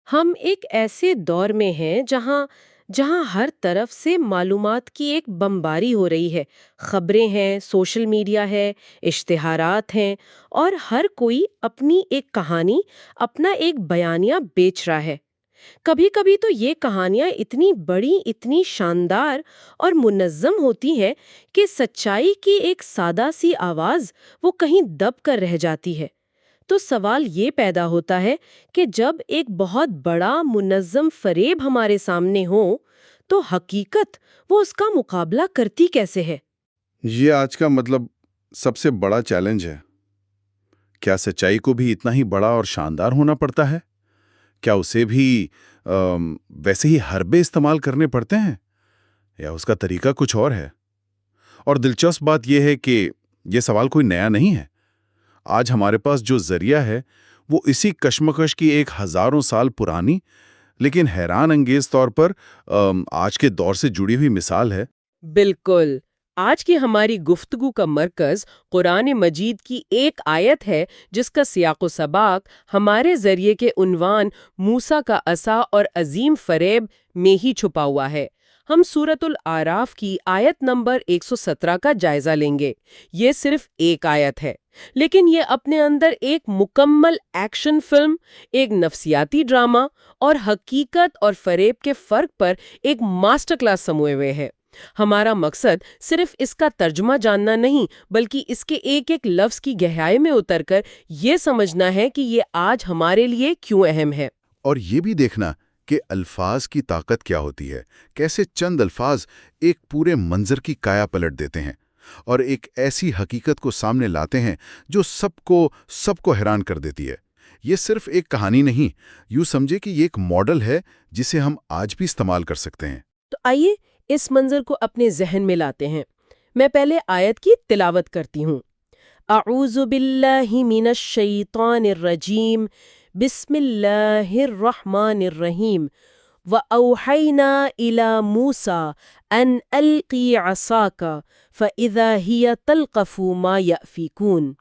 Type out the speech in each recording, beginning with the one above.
ہم ایک ایسے دور میں ہیں جہاں جہاں ہر طرف سے معلومات کی ایک بمباری ہو رہی ہے۔ خبریں ہیں، سوشل میڈیا ہے، اشتہارات ہیں، اور ہر کوئی اپنی ایک کہانی، اپنا ایک بیانیہ بیچ رہا ہے۔ کبھی کبھی تو یہ کہانیاں اتنی بڑی، اتنی شاندار اور منظم ہوتی ہیں کہ سچائی کی ایک سادہ سی آواز وہ کہیں دب کر رہ جاتی ہے۔ تو سوال یہ پیدا ہوتا ہے کہ جب ایک بہت بڑا منظم فریب ہمارے سامنے ہو تو حقیقت وہ اس کا مقابلہ کرتی کیسے ہے؟ یہ آج کا سب سے بڑا چیلنج ہے۔ کیا سچائی کو بھی اتنا ہی بڑا اور شاندار ہونا پڑتا ہے؟ کیا اسے بھی ویسے ہی حربے استعمال کرنے پڑتے ہیں، یا اس کا طریقہ کچھ اور ہے؟ اور دلچسپ بات یہ ہے کہ یہ سوال کوئی نیا نہیں ہے۔ آج ہمارے پاس جو ذریعہ ہے وہ اسی کشمکش کی ایک ہزاروں سال پرانی لیکن حیران انگیز طور پر آج کے دور سے جڑی ہوئی مثال ہے۔ بالکل۔ آج کی ہماری گفتگو کا مرکز قرآن مجید کی ایک آیت ہے جس کا سیاق و سباق ہمارے ذریعے کے عنوان موسیٰ کا عصا اور عظیم فریب میں ہی چھپا ہوا ہے۔ ہم سورۃ الاعراف کی آیت نمبر 117 کا جائزہ لیں گے۔ یہ صرف ایک آیت ہے، لیکن یہ اپنے اندر ایک مکمل ایکشن فلم، ایک نفسیاتی ڈرامہ اور حقیقت اور فریب کے فرق پر ایک ماسٹر کلاس سموئے ہوئے ہے۔ ہمارا مقصد صرف اس کا ترجمہ جاننا نہیں، بلکہ اس کے ایک ایک لفظ کی گہرائی میں اتر کر یہ سمجھنا ہے کہ یہ آج ہمارے لیے کیوں اہم ہے۔ اور یہ بھی دیکھنا کہ الفاظ کی طاقت کیا ہوتی ہے، کیسے چند الفاظ ایک پورے منظر کی کایا پلٹ دیتے ہیں اور ایک ایسی حقیقت کو سامنے لاتے ہیں جو سب کو حیران کر دیتی ہے۔ یہ صرف ایک کہانی نہیں، یوں سمجھے کہ یہ ایک ماڈل ہے جسے ہم آج بھی استعمال کر سکتے ہیں۔ تو آئیے اس منظر کو اپنے ذہن میں لاتے ہیں۔ میں پہلے آیت کی تلاوت کرتی ہوں۔ اعوذ باللہ من الشیطان الرجیم، بسم اللہ الرحمن الرحیم۔ وَأَوْحَيْنَا إِلَى مُوسَىٰ أَنْ أَلْقِ عَصَاكَ فَإِذَا هِيَ تَلْقَفُ مَا يَأْفِكُونَ۔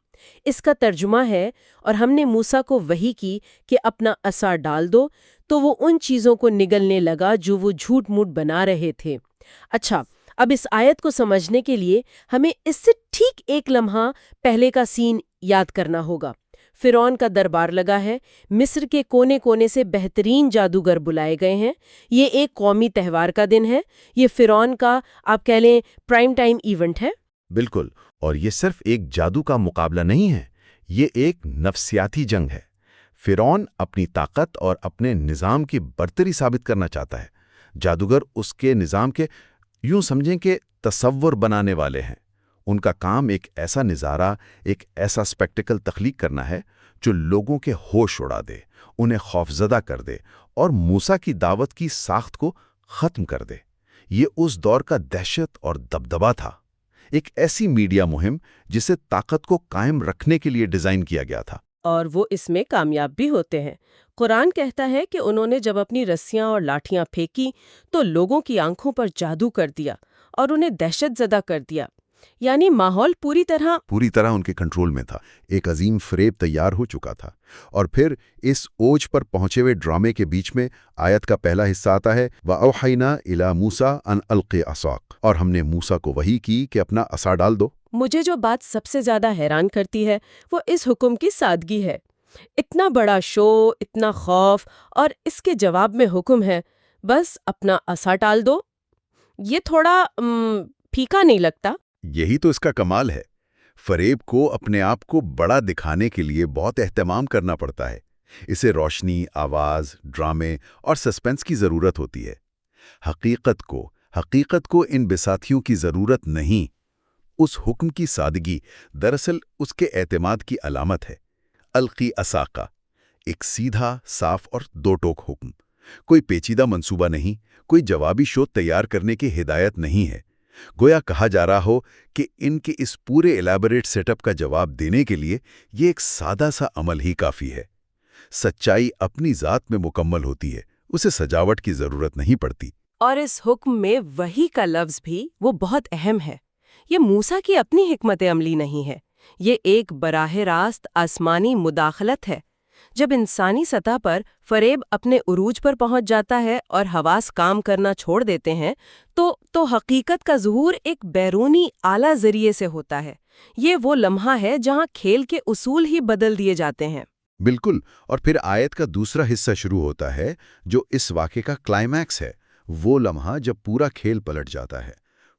اس کا ترجمہ ہے، اور ہم نے موسیٰ کو وحی کی کہ اپنا عصا ڈال دو، تو وہ ان چیزوں کو نگلنے لگا جو وہ جھوٹ موٹ بنا رہے تھے۔ اچھا، اب اس آیت کو سمجھنے کے لیے ہمیں اس سے ٹھیک ایک لمحہ پہلے کا سین یاد کرنا ہوگا۔ فرعون کا دربار لگا ہے، مصر کے کونے کونے سے بہترین جادوگر بلائے گئے ہیں، یہ ایک قومی تہوار کا دن ہے، یہ فرعون کا آپ کہہ لیں پرائم ٹائم ایونٹ ہے۔ بالکل، اور یہ صرف ایک جادو کا مقابلہ نہیں ہے، یہ ایک نفسیاتی جنگ ہے۔ فرعون اپنی طاقت اور اپنے نظام کی برتری ثابت کرنا چاہتا ہے۔ جادوگر اس کے نظام کے یوں سمجھیں کہ تصور بنانے والے ہیں۔ ان کا کام ایک ایسا نظارہ، ایک ایسا سپیکٹیکل تخلیق کرنا ہے جو لوگوں کے ہوش اڑا دے، انہیں خوفزدہ کر دے اور موسیٰ کی دعوت کی ساخت کو ختم کر دے۔ یہ اس دور کا دہشت اور دبدبا تھا، ایک ایسی میڈیا مہم جسے طاقت کو قائم رکھنے کے لیے ڈیزائن کیا گیا تھا۔ اور وہ اس میں کامیاب بھی ہوتے ہیں۔ قرآن کہتا ہے کہ انہوں نے جب اپنی رسیاں اور لاٹھیاں پھینکی تو لوگوں کی آنکھوں پر جادو کر دیا اور انہیں دہشت زدہ کر دیا، یعنی ماحول پوری طرح ان کے کنٹرول میں تھا۔ ایک عظیم فریب تیار ہو چکا تھا، اور پھر اس اوج پر پہنچے ہوئے ڈرامے کے بیچ میں آیت کا پہلا حصہ آتا ہے، وَأَوْحَيْنَا إِلَى مُوسَىٰ أَنْ أَلْقِ عَصَاكَ، اور ہم نے موسیٰ کو وحی کی کہ اپنا عصا ڈال دو۔ مجھے جو بات سب سے زیادہ حیران کرتی ہے وہ اس حکم کی سادگی ہے۔ اتنا بڑا شو، اتنا خوف، اور اس کے جواب میں حکم ہے بس اپنا عصا ڈال دو۔ یہ تھوڑا پھیکا نہیں لگتا؟ یہی تو اس کا کمال ہے۔ فریب کو اپنے آپ کو بڑا دکھانے کے لیے بہت اہتمام کرنا پڑتا ہے۔ اسے روشنی، آواز، ڈرامے اور سسپنس کی ضرورت ہوتی ہے۔ حقیقت کو ان بساتھیوں کی ضرورت نہیں۔ اس حکم کی سادگی دراصل اس کے اعتماد کی علامت ہے۔ القی عصاک، ایک سیدھا، صاف اور دو ٹوک حکم۔ کوئی پیچیدہ منصوبہ نہیں، کوئی جوابی شو تیار کرنے کی ہدایت نہیں ہے۔ گویا کہا جا رہا ہو کہ ان کے اس پورے ایلیبوریٹ سیٹ اپ کا جواب دینے کے لیے یہ ایک سادہ سا عمل ہی کافی ہے۔ سچائی اپنی ذات میں مکمل ہوتی ہے، اسے سجاوٹ کی ضرورت نہیں پڑتی۔ اور اس حکم میں وحی کا لفظ بھی وہ بہت اہم ہے۔ یہ موسیٰ کی اپنی حکمت عملی نہیں ہے، یہ ایک براہ راست آسمانی مداخلت ہے۔ جب انسانی سطح پر فریب اپنے عروج پر پہنچ جاتا ہے اور حواس کام کرنا چھوڑ دیتے ہیں تو حقیقت کا ظہور ایک بیرونی اعلیٰ ذریعے سے ہوتا ہے۔ یہ وہ لمحہ ہے جہاں کھیل کے اصول ہی بدل دیے جاتے ہیں۔ بالکل، اور پھر آیت کا دوسرا حصہ شروع ہوتا ہے جو اس واقعے کا کلائمیکس ہے، وہ لمحہ جب پورا کھیل پلٹ جاتا ہے۔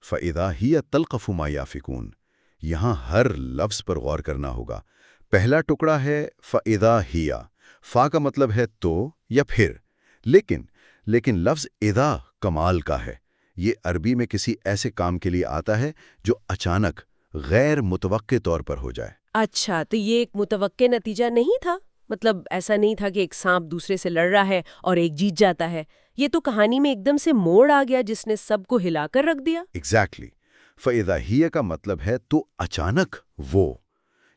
فَإِذَا هِيَ تَلْقَفُ مَا يَأْفِكُونَ۔ یہاں ہر لفظ پر غور کرنا ہوگا۔ پہلا ٹکڑا ہے فَإِذَا هِيَ، فا کا مطلب ہے تو یا پھر، لیکن لفظ اذا کمال کا ہے۔ یہ عربی میں کسی ایسے کام کے لیے آتا ہے جو اچانک غیر متوقع طور پر ہو جائے۔ اچھا، تو یہ ایک متوقع نتیجہ نہیں تھا؟ مطلب ایسا نہیں تھا کہ ایک سانپ دوسرے سے لڑ رہا ہے اور ایک جیت جاتا ہے۔ یہ تو کہانی میں ایک دم سے موڑ آ گیا جس نے سب کو ہلا کر رکھ دیا۔ ایگزیکٹلی۔ فَإِذَا هِيَ کا مطلب ہے تو اچانک وہ۔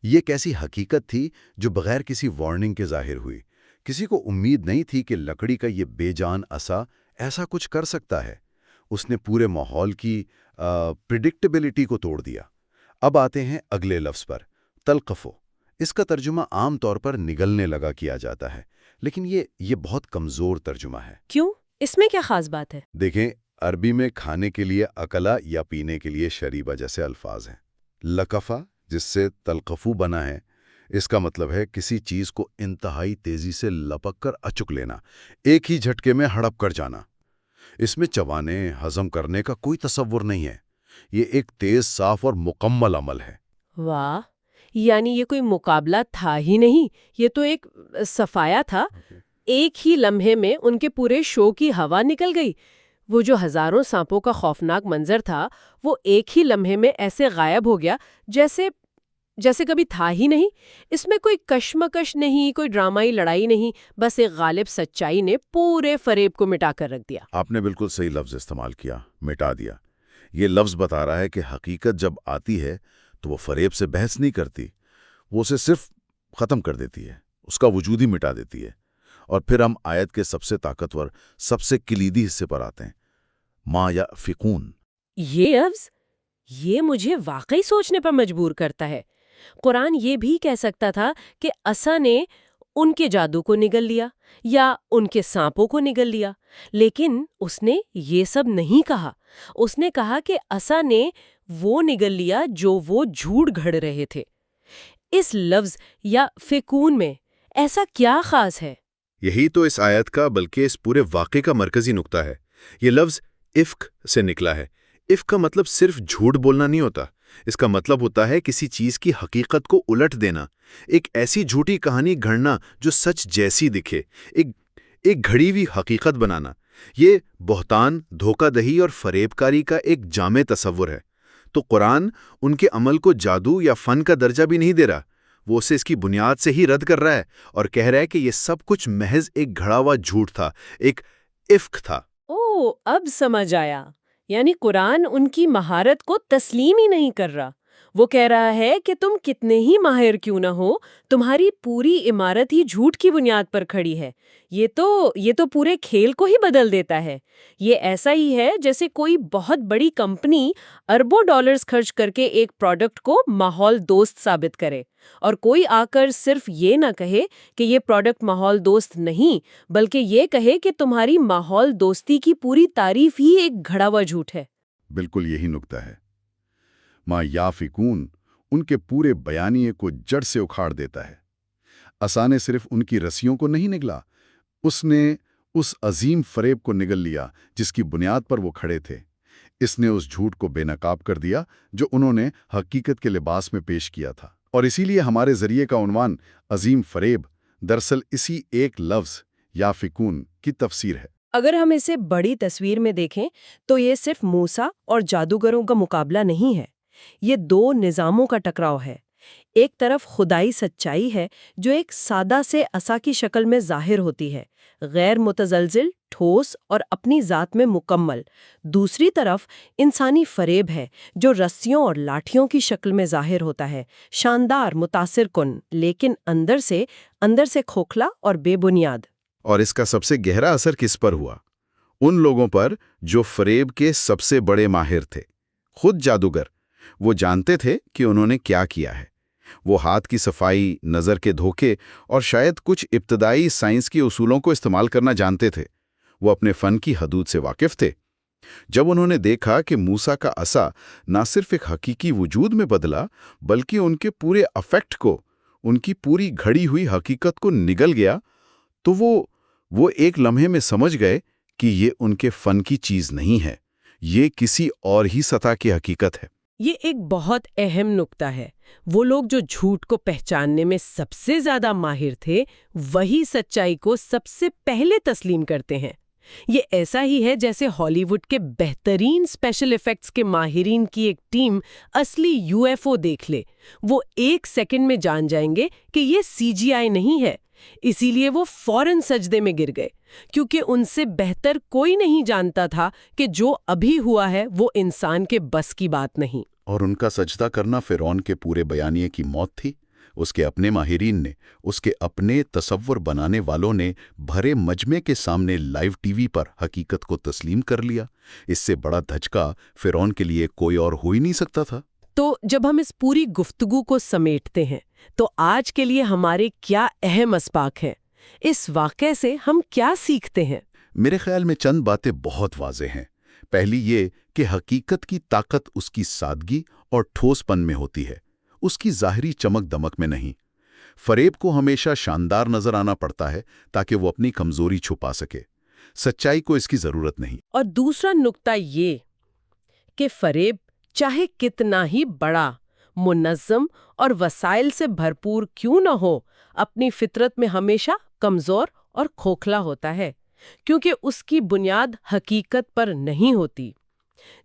یہ ایک ایسی حقیقت تھی جو بغیر کسی وارننگ کے ظاہر ہوئی۔ کسی کو امید نہیں تھی کہ لکڑی کا یہ بے جان عصا ایسا کچھ کر سکتا ہے۔ اس نے پورے ماحول کی پریڈکٹیبلٹی کو توڑ دیا۔ اب آتے ہیں اگلے لفظ پر، تلقفو۔ اس کا ترجمہ عام طور پر نگلنے لگا کیا جاتا ہے، لیکن یہ بہت کمزور ترجمہ ہے۔ کیوں؟ اس میں کیا خاص بات ہے؟ دیکھیں، عربی میں کھانے کے لیے اکلا یا پینے کے لیے شریبہ جیسے الفاظ ہیں۔ لکفا، جس سے تلقفو بنا ہے، اس کا مطلب ہے کسی چیز کو انتہائی تیزی سے لپک کر اچک لینا، ایک ہی جھٹکے میں ہڑپ کر جانا۔ اس میں چبانے، ہضم کرنے کا کوئی تصور نہیں ہے۔ یہ ایک تیز، صاف اور مکمل عمل ہے۔ واہ، یعنی یہ کوئی مقابلہ تھا ہی نہیں، یہ تو ایک صفایا تھا۔ ایک ہی لمحے میں ان کے پورے شو کی ہوا نکل گئی۔ وہ جو ہزاروں سانپوں کا خوفناک منظر تھا، وہ ایک ہی لمحے میں ایسے غائب ہو گیا جیسے کبھی تھا ہی نہیں۔ اس میں کوئی کشمکش نہیں، کوئی ڈرامائی لڑائی نہیں، بس ایک غالب سچائی نے پورے فریب کو مٹا کر رکھ دیا۔ آپ نے بالکل صحیح لفظ استعمال کیا، مٹا دیا۔ یہ لفظ بتا رہا ہے کہ حقیقت جب آتی ہے تو وہ فریب سے بحث نہیں کرتی، وہ اسے صرف ختم کر دیتی ہے، اس کا وجود ہی مٹا دیتی ہے۔ اور پھر ہم آیت کے سب سے طاقتور، سب سے کلیدی حصے پر آتے ہیں، ما یأفکون۔ یہ لفظ، یہ مجھے واقعی سوچنے پر مجبور کرتا ہے۔ قرآن یہ بھی کہہ سکتا تھا کہ عصا نے ان کے جادو کو نگل لیا یا ان کے سانپوں کو نگل لیا، لیکن اس نے یہ سب نہیں کہا۔ اس نے کہا کہ عصا نے وہ نگل لیا جو وہ جھوٹ گھڑ رہے تھے۔ اس لفظ یا فکون میں ایسا کیا خاص ہے؟ یہی تو اس آیت کا بلکہ اس پورے واقعے کا مرکزی نقطہ ہے۔ یہ لفظ افک سے نکلا ہے۔ افک کا مطلب صرف جھوٹ بولنا نہیں ہوتا، اس کا مطلب ہوتا ہے کسی چیز کی حقیقت کو الٹ دینا، ایک ایسی جھوٹی کہانی گھڑنا جو سچ جیسی دکھے، ایک گھڑی ہوئی حقیقت بنانا۔ یہ بہتان، دھوکہ دہی اور فریب کاری کا ایک جامع تصور ہے۔ تو قرآن ان کے عمل کو جادو یا فن کا درجہ بھی نہیں دے رہا، وہ اسے اس کی بنیاد سے ہی رد کر رہا ہے اور کہہ رہا ہے کہ یہ سب کچھ محض ایک گھڑا ہوا جھوٹ تھا، ایک افک تھا۔ اب سمجھ آیا، یعنی قرآن ان کی مہارت کو تسلیم ہی نہیں کر رہا۔ وہ کہہ رہا ہے کہ تم کتنے ہی ماہر کیوں نہ ہو، تمہاری پوری عمارت ہی جھوٹ کی بنیاد پر کھڑی ہے۔ یہ تو پورے کھیل کو ہی بدل دیتا ہے۔ یہ ایسا ہی ہے جیسے کوئی بہت بڑی کمپنی اربوں ڈالرز خرچ کر کے ایک پروڈکٹ کو ماحول دوست ثابت کرے، اور کوئی آ کر صرف یہ نہ کہے کہ یہ پروڈکٹ ماحول دوست نہیں، بلکہ یہ کہے کہ تمہاری ماحول دوستی کی پوری تعریف ہی ایک گھڑا ہوا جھوٹ ہے۔ بالکل یہی نقطہ ہے۔ ما یافکون ان کے پورے بیانیے کو جڑ سے اکھاڑ دیتا ہے۔ عصا نے صرف ان کی رسیوں کو نہیں نگلا، اس نے اس عظیم فریب کو نگل لیا جس کی بنیاد پر وہ کھڑے تھے۔ اس نے اس جھوٹ کو بے نقاب کر دیا جو انہوں نے حقیقت کے لباس میں پیش کیا تھا۔ اور اسی لیے ہمارے ذریعے کا عنوان عظیم فریب دراصل اسی ایک لفظ یافکون کی تفسیر ہے۔ اگر ہم اسے بڑی تصویر میں دیکھیں تو یہ صرف موسیٰ اور جادوگروں کا مقابلہ نہیں ہے، یہ دو نظاموں کا ٹکراؤ ہے۔ ایک طرف خدائی سچائی ہے جو ایک سادہ سے عصا کی شکل میں ظاہر ہوتی ہے، غیر متزلزل، ٹھوس اور اپنی ذات میں مکمل۔ دوسری طرف انسانی فریب ہے جو رسیوں اور لاٹھیوں کی شکل میں ظاہر ہوتا ہے، شاندار، متاثر کن، لیکن اندر سے کھوکھلا اور بے بنیاد۔ اور اس کا سب سے گہرا اثر کس پر ہوا؟ ان لوگوں پر جو فریب کے سب سے بڑے ماہر تھے، خود جادوگر۔ وہ جانتے تھے کہ انہوں نے کیا کیا ہے، وہ ہاتھ کی صفائی، نظر کے دھوکے اور شاید کچھ ابتدائی سائنس کے اصولوں کو استعمال کرنا جانتے تھے۔ وہ اپنے فن کی حدود سے واقف تھے۔ جب انہوں نے دیکھا کہ موسیٰ کا عصا نہ صرف ایک حقیقی وجود میں بدلا بلکہ ان کے پورے افیکٹ کو، ان کی پوری گھڑی ہوئی حقیقت کو نگل گیا، تو وہ ایک لمحے میں سمجھ گئے کہ یہ ان کے فن کی چیز نہیں ہے، یہ کسی اور ہی سطح کی حقیقت ہے۔ یہ ایک بہت اہم نکتہ ہے۔ وہ لوگ جو جھوٹ کو پہچاننے میں سب سے زیادہ ماہر تھے، وہی سچائی کو سب سے پہلے تسلیم کرتے ہیں۔ یہ ایسا ہی ہے جیسے ہالی ووڈ کے بہترین اسپیشل ایفیکٹس کے ماہرین کی ایک ٹیم اصلی UFO دیکھ لے، وہ 1 سیکنڈ میں جان جائیں گے کہ یہ CGI نہیں ہے۔ اسی لیے وہ فوراً سجدے میں گر گئے، کیونکہ ان سے بہتر کوئی نہیں جانتا تھا کہ جو ابھی ہوا ہے وہ انسان کے بس کی بات نہیں۔ اور ان کا سجدہ کرنا فرعون کے پورے بیانیے کی موت تھی۔ اس کے اپنے ماہرین نے، اس کے اپنے تصور بنانے والوں نے بھرے مجمع کے سامنے لائیو ٹی وی پر حقیقت کو تسلیم کر لیا۔ اس سے بڑا دھچکا فرعون کے لیے کوئی اور ہو ہی نہیں سکتا تھا۔ تو جب ہم اس پوری گفتگو کو سمیٹتے ہیں تو آج کے لیے ہمارے کیا اہم اسباق ہیں؟ اس واقعے سے ہم کیا سیکھتے ہیں؟ میرے خیال میں چند باتیں بہت واضح ہیں۔ پہلی یہ کہ حقیقت کی طاقت اس کی سادگی اور ٹھوس پن میں ہوتی ہے، اس کی ظاہری چمک دمک میں نہیں۔ فریب کو ہمیشہ شاندار نظر آنا پڑتا ہے تاکہ وہ اپنی کمزوری چھپا سکے، سچائی کو اس کی ضرورت نہیں۔ اور دوسرا نکتہ یہ کہ فریب چاہے کتنا ہی بڑا، منظم اور وسائل سے بھرپور کیوں نہ ہو، اپنی فطرت میں ہمیشہ کمزور اور کھوکھلا ہوتا ہے، کیونکہ اس کی بنیاد حقیقت پر نہیں ہوتی۔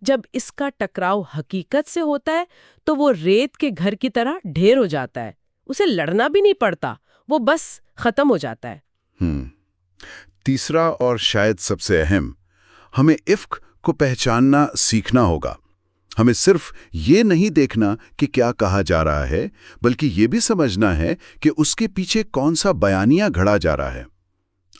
جب اس کا ٹکراؤ حقیقت سے ہوتا ہے تو وہ ریت کے گھر کی طرح ڈھیر ہو جاتا ہے، اسے لڑنا بھی نہیں پڑتا، وہ بس ختم ہو جاتا ہے۔ تیسرا اور شاید سب سے اہم، ہمیں عفق کو پہچاننا سیکھنا ہوگا۔ ہمیں صرف یہ نہیں دیکھنا کہ کیا کہا جا رہا ہے، بلکہ یہ بھی سمجھنا ہے کہ اس کے پیچھے کون سا بیانیہ گھڑا جا رہا ہے۔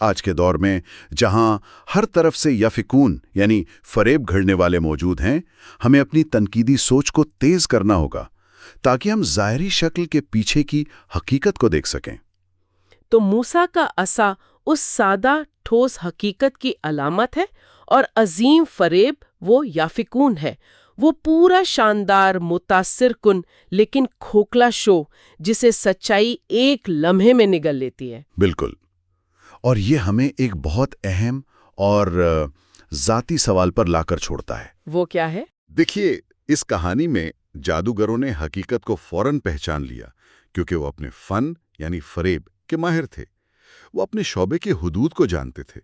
آج کے دور میں جہاں ہر طرف سے یافکون یعنی فریب گھڑنے والے موجود ہیں، ہمیں اپنی تنقیدی سوچ کو تیز کرنا ہوگا تاکہ ہم ظاہری شکل کے پیچھے کی حقیقت کو دیکھ سکیں۔ تو موسیٰ کا عصا اس سادہ ٹھوس حقیقت کی علامت ہے، اور عظیم فریب وہ یافکون ہے، وہ پورا شاندار متاثر کن لیکن کھوکھلا شو جسے سچائی ایک لمحے میں نگل لیتی ہے۔ بالکل، اور یہ ہمیں ایک بہت اہم اور ذاتی سوال پر لا کر چھوڑتا ہے۔ وہ کیا ہے؟ دیکھیے، اس کہانی میں جادوگروں نے حقیقت کو فوراً پہچان لیا کیونکہ وہ اپنے فن یعنی فریب کے ماہر تھے۔ وہ اپنے شعبے کے حدود کو جانتے تھے،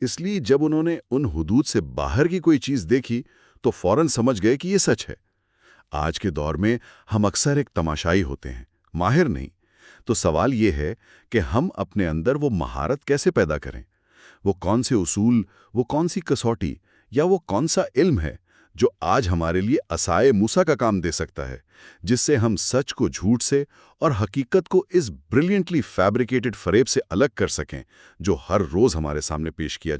اس لیے جب انہوں نے ان حدود سے باہر کی کوئی چیز دیکھی تو فوراً سمجھ گئے کہ یہ سچ ہے۔ آج کے دور میں ہم اکثر ایک تماشائی ہوتے ہیں، ماہر نہیں۔ تو سوال یہ ہے کہ ہم اپنے اندر وہ مہارت کیسے پیدا کریں؟ وہ کون سے اصول، وہ کون سی کسوٹی یا وہ کون سا علم ہے جو آج ہمارے لیے عصائے موسیٰ کا کام دے سکتا ہے، جس سے ہم سچ کو جھوٹ سے اور حقیقت کو اس بریلینٹلی فیبریکیٹڈ فریب سے الگ کر سکیں جو ہر روز ہمارے سامنے پیش کیا